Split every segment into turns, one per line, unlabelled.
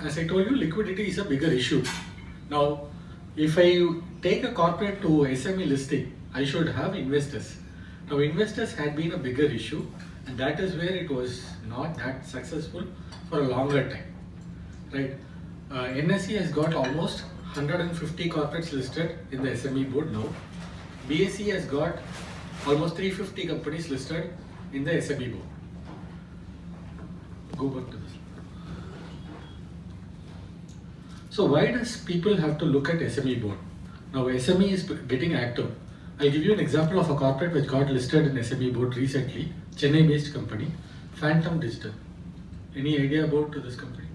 as I told you, liquidity is a bigger issue. Now, if I take a corporate to SME listing, I should have investors. Now, investors had been a bigger issue, and that is where it was not that successful for a longer time, right? NSE has got almost 150 corporates listed in the SME board now. BSE has got almost 350 companies listed in the SME board. Go back to this. So why does people have to look at SME board? Now SME is getting active. I'll give you an example of a corporate which got listed in SME board recently, Chennai based company, Phantom Digital. Any idea about this company?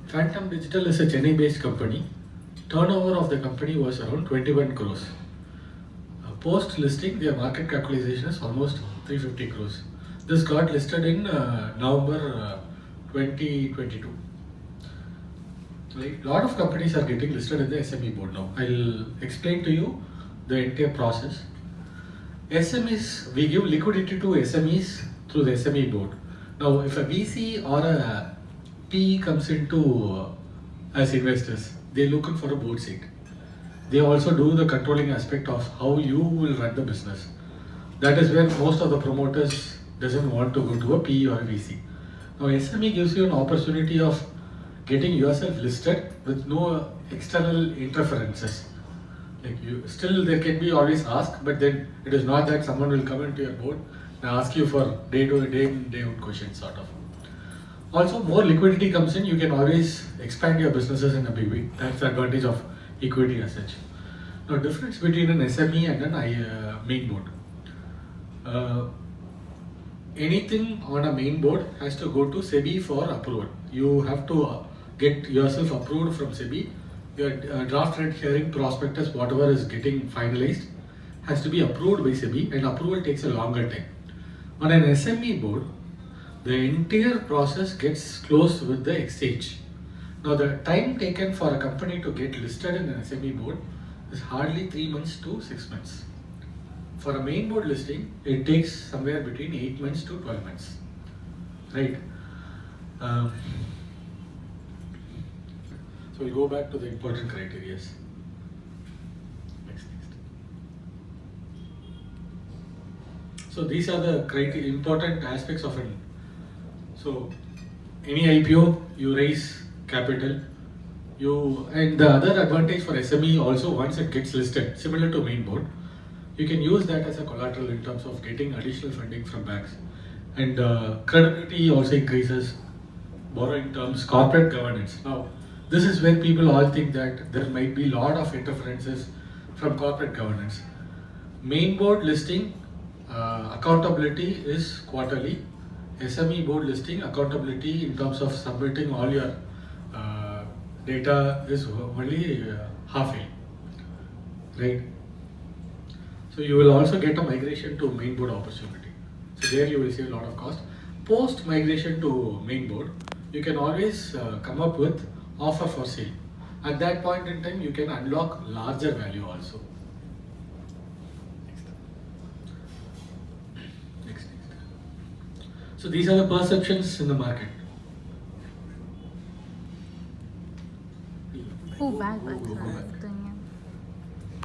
Phantom Digital is a Chennai based company. Turnover of the company was around 21 crores. Post listing, their market capitalization is almost 350 crores. This got listed in November 2022. Right? A lot of companies are getting listed in the SME board now. I'll explain to you the entire process. SMEs, we give liquidity to SMEs through the SME board. Now, if a VC or a PE comes into as investors, they're looking for a board seat. They also do the controlling aspect of how you will run the business. That is where most of the promoters doesn't want to go to a PE or a VC. Now, SME gives you an opportunity of getting yourself listed with no external interferences. Like you, still there can be always ask, but then it is not that someone will come into your board and ask you for day out questions sort of. Also, more liquidity comes in, you can always expand your businesses in a big way. That's the advantage of equity as such. Now, difference between an SME and an main board. Anything on a main board has to go to SEBI for approval. You have to get yourself approved from SEBI. Your draft red hearing prospectus, whatever is getting finalized, has to be approved by SEBI, and approval takes a longer time. On an SME board, the entire process gets closed with the exchange. Now, the time taken for a company to get listed in an SME board is hardly 3 months to 6 months. For a main board listing, it takes somewhere between 8 months to 12 months, right? So we'll go back to the important criteria. Next. So these are the important aspects of it. So any IPO, you raise capital, and the other advantage for SME also, once it gets listed, similar to main board, you can use that as a collateral in terms of getting additional funding from banks. And credibility also increases, borrowing terms, corporate governance. Now, this is where people all think that there might be a lot of interferences from corporate governance. Main board listing, accountability is quarterly. SME board listing, accountability in terms of submitting all your data is only half yearly, right? So you will also get a migration to main board opportunity. So there you will save a lot of cost. Post migration to main board, you can always come up with offer for sale. At that point in time, you can unlock larger value also. Next. So these are the perceptions in the market.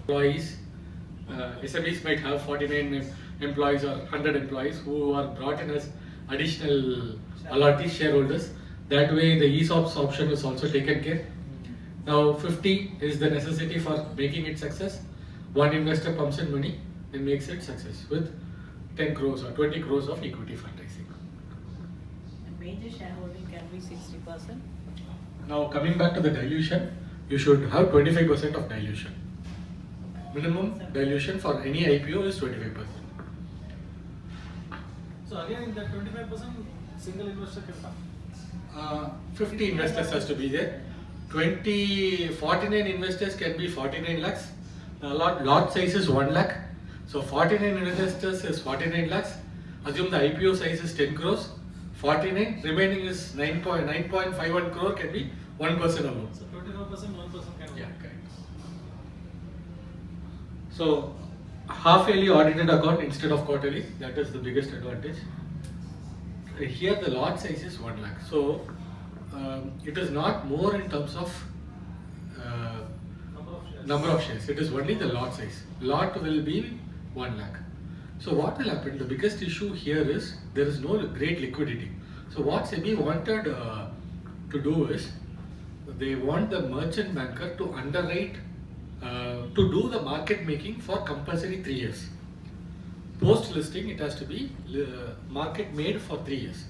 Employees, SMEs might have 49 employees or 100 employees who are brought in as additional allottees, shareholders. That way the ESOPs option is also taken care. Now 50 is the necessity for making it success. One investor pumps in money and makes it success with 10 crores or 20 crores of equity fundraising.
The major shareholding can be 60%.
Now coming back to the dilution, you should have 25% of dilution. Minimum dilution for any IPO is 25%.
So again, in that 25%, single investor can come.
50 investors has to be there. 49 investors can be 49 lakhs. Lot size is 1 lakh. So 49 investors is 49 lakhs. Assume the IPO size is 10 crores. 49 remaining is 9.51 crore can be 1% amount.
So 25%, 1% can.
Yeah, correct. So half yearly audited account instead of quarterly, that is the biggest advantage. Here the lot size is 1 lakh. So it is not more in terms of uh,
Number of shares.
number of shares. It is only the lot size. Lot will be 1 lakh. So what will happen? The biggest issue here is there is no great liquidity. So what SEBI wanted to do is they want the merchant banker to underwrite, to do the market making for compulsory 3 years. Post listing, it has to be market made for 3 years.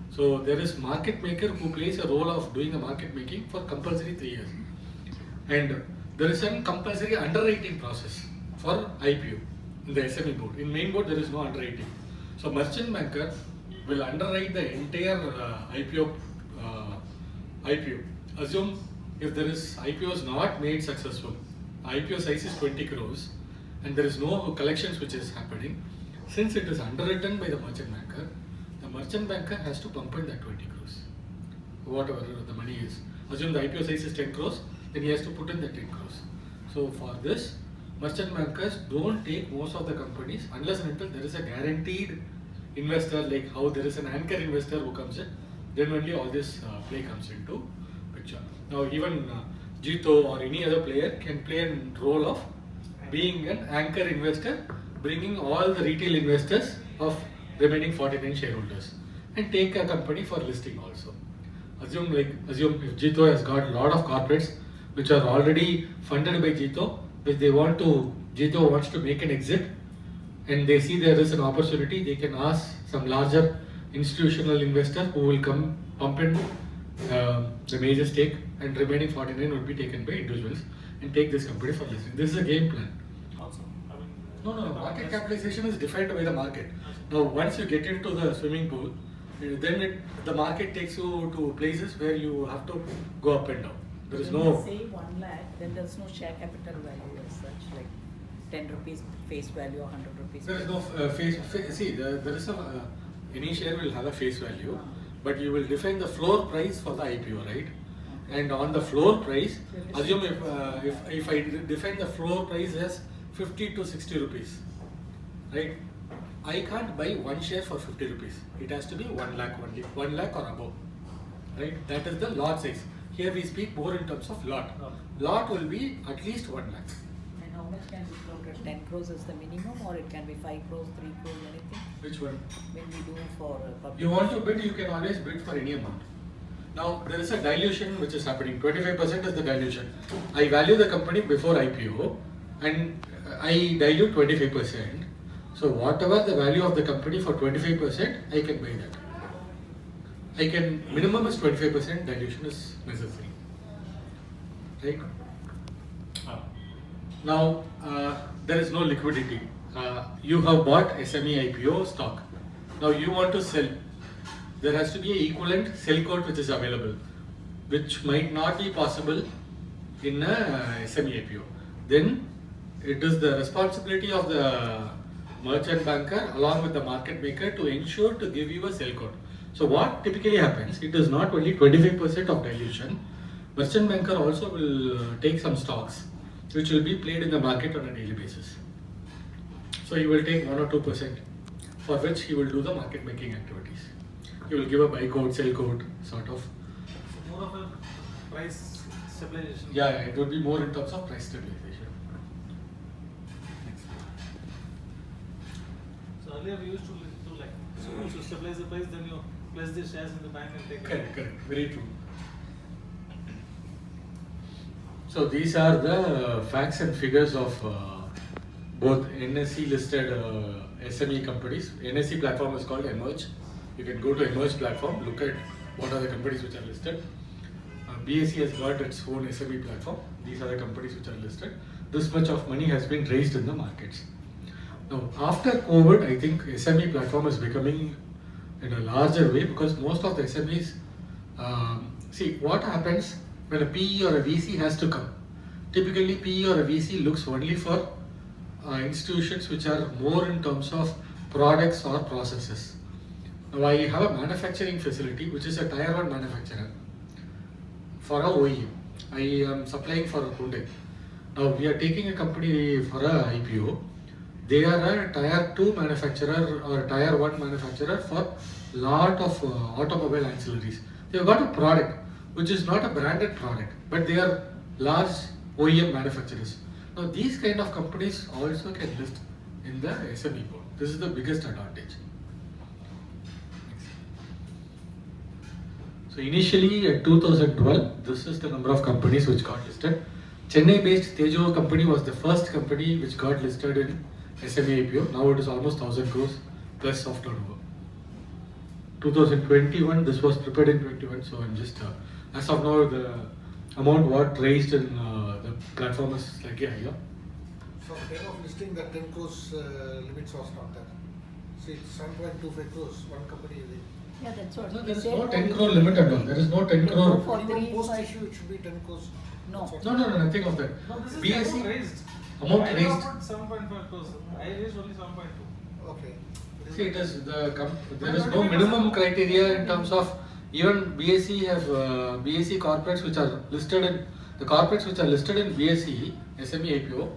So there is market maker who plays a role of doing the market making for compulsory 3 years. And there is a compulsory underwriting process for IPO in the SME board. In main board, there is no underwriting. So merchant banker will underwrite the entire IPO. Assume if there is IPO is not made successful, IPO size is 20 crores, and there is no collections which is happening. Since it is underwritten by the merchant banker has to pump in that 20 crores, whatever the money is. Assume the IPO size is 10 crores, then he has to put in the 10 crores. So for this, merchant bankers don't take most of the companies unless and until there is a guaranteed investor, like how there is an anchor investor who comes in, then only all this play comes into picture. Now even Jito or any other player can play a role of being an anchor investor, bringing all the retail investors of remaining 49 shareholders and take a company for listing also. Assume if Jito has got a lot of corporates which are already funded by Jito, which Jito wants to make an exit, and they see there is an opportunity, they can ask some larger institutional investor who will come pump in the major stake, and remaining 49 would be taken by individuals and take this company for listing. This is a game plan.
Also, I mean.
No. Market capitalization is defined by the market. Now, once you get into the swimming pool, then the market takes you to places where you have to go up and down. There is
When
no.
you say 1 lakh, then there's no share capital value as such, like 10 rupees face value or 100 rupees.
There is no see, there is any share will have a face value, but you will define the floor price for the IPO, right? And on the floor price, assume if I define the floor price as 50 to 60 rupees, right? I can't buy one share for 50 rupees. It has to be 1 lakh only, 1 lakh or above, right? That is the lot size. Here we speak more in terms of lot. Lot will be at least 1 lakh.
And how much can be floated? 10 crores is the minimum, or it can be 5 crores, 3 crores, anything?
Which one?
When we do for public.
You want to bid, you can always bid for any amount. Now, there is a dilution which is happening. 25% is the dilution. I value the company before IPO and I dilute 25%. So, whatever the value of the company for 25%, I can buy that. Minimum is 25% dilution is necessary. Right? Now, there is no liquidity. You have bought SME IPO stock. Now, you want to sell. There has to be an equivalent sell quote which is available, which might not be possible in a SME IPO. Then it is the responsibility of the merchant banker along with the market maker to ensure to give you a sell quote. So what typically happens, it is not only 25% of dilution, merchant banker also will take some stocks which will be played in the market on a daily basis. So he will take 1 or 2% for which he will do the market making activities. He will give a buy quote, sell quote, sort of.
More of a price stabilization.
Yeah, it would be more in terms of price stabilization.
So earlier we used to do like, so to stabilize the price, then you place the shares in the bank and take it.
Correct, very true. So these are the facts and figures of both NSE listed SME companies. NSE platform is called Emerge. You can go to Emerge platform, look at what are the companies which are listed. BSE has got its own SME platform. These are the companies which are listed. This much of money has been raised in the markets. Now, after COVID, I think SME platform is becoming in a larger way because most of the SMEs, see what happens when a PE or a VC has to come. Typically, PE or a VC looks only for institutions which are more in terms of products or processes. Now, I have a manufacturing facility which is a tier 1 manufacturer for a OEM. I am supplying for Hyundai. Now, we are taking a company for a IPO. They are a tier 2 manufacturer or tier 1 manufacturer for lot of automobile ancillaries. They have got a product. which is not a branded product, but they are large OEM manufacturers. Now these kind of companies also can list in the SME board. This is the biggest advantage. So initially at 2012, this is the number of companies which got listed. Chennai-based Tejo company was the first company which got listed in SME IPO. Now it is almost 1,000 crores plus of turnover. 2021, this was prepared in 21, so I'm just, as of now, the amount what raised in the platform is slightly higher.
So time of listing, the 10 crores limits was not there. See, it's 7.25 crores, one company is in.
Yeah, that's what.
No,
we
there is
said.
no 10 crore limit at all. There is no 10
Go
crore.
for
Even
3,
post
5.
issue, it should be 10 crores.
No.
That's what-
No, nothing of that.
No, this is
BSE
the amount raised.
amount
I
raised.
offered 7.5 crores. I raised only 7.2.
Okay.
See, it is there is no minimum criteria in terms of even BSE have BSE corporates which are listed in the corporates which are listed in BSE SME IPO.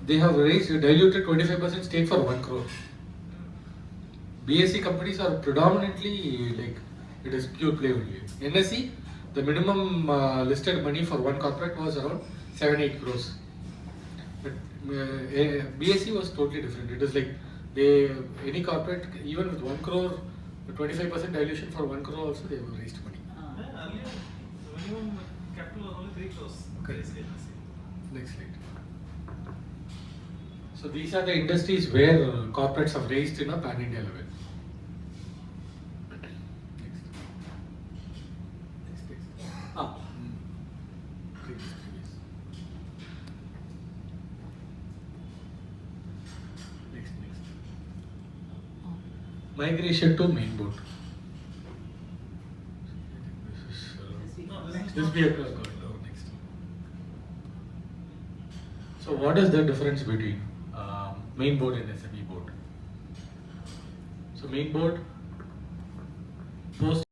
They have raised diluted 25% stake for 1 crore. BSE companies are predominantly like it is pure play only. NSE, the minimum listed money for one corporate was around 7-8 crores. But BSE was totally different. It is like any corporate even with 1 crore, 25% dilution for 1 crore also they have raised money.
Yeah, earlier, the minimum capital was only 3 crores.
Okay.
Basically.
Next slide. So these are the industries where corporates have raised in a pan-India level. Next. Ah. Previous. Next. Migration to main board.
No, this is
This
not-
be a next. So what is the difference between main board and SME board? So main board post